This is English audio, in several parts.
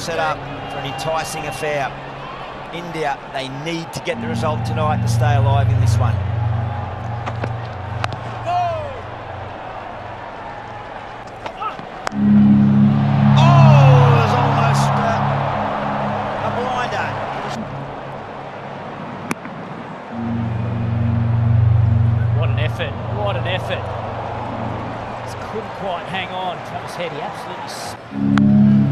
set up for an enticing affair. India, they need to get the result tonight to stay alive in this one. What an effort. Just couldn't quite hang on. Travis Head, he absolutely...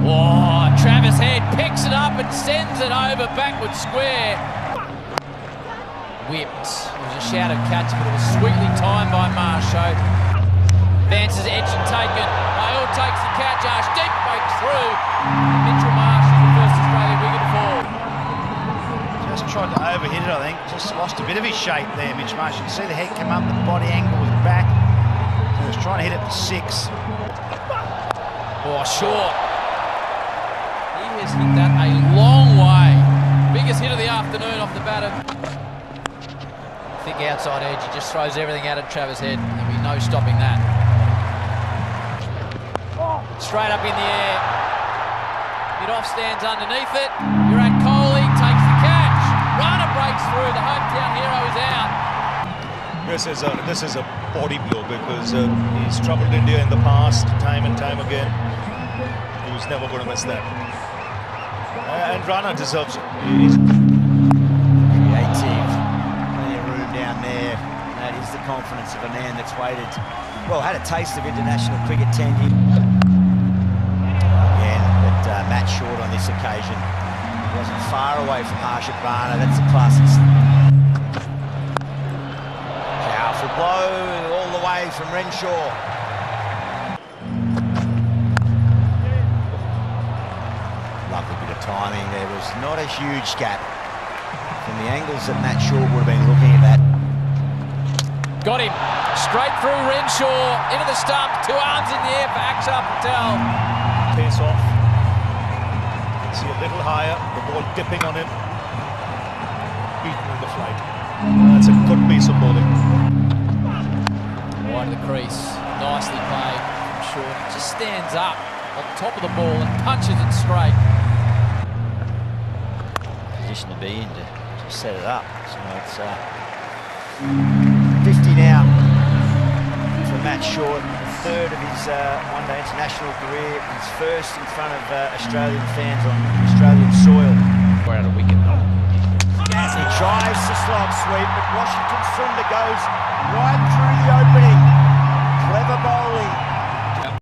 Oh, Travis Head picks it up and sends it over backward square. Whipped. It was a shouted catch, but it was sweetly timed by Marshall. Vance's edge and taken. Ayul takes the catch. Arshdeep breaks through. Mitchell Marsh is the first Australian wicket to fall. Just tried to overhit it, I think. Just lost a bit of his shape there, Mitch Marsh. You can see the head come up, the body angle was back. So he was trying to hit it for 6. Oh, short. He has hit that a long way. Biggest hit of the afternoon off the bat of... Thick outside edge. He just throws everything out at Travis Head. There'll be no stopping that. Straight up in the air. Mid-off stands underneath it. Virat Kohli takes the catch. Rana breaks through. The hometown hero is out. This is a body blow because he's troubled India in the past, time and time again. He was never going to miss that. And Rana deserves it. He's creative, plenty of room down there. That is the confidence of a man that's waited. Well, had a taste of international cricket 10 years. Again, but Matt Short on this occasion. He wasn't far away from Harshit Rana. That's a classic. Powerful blow all the way from Renshaw. Lovely bit of timing. There was not a huge gap from the angles that Matt Short would have been looking at that. Got him. Straight through Renshaw, into the stump, 2 arms in the air for Akshar Patel. Face off. See a little higher, the ball dipping on him. Beaten in the flight. That's a good piece of bowling. Wide of the crease, nicely played. Short just stands up on top of the ball and punches it straight. Position to be in to set it up. So it's 50 now for Matt Short, third of his one-day international career, his first in front of Australian fans on Australian soil. We're out of wicket. As he tries to slog sweep, but Washington Sundar goes right through the opening. Clever ball.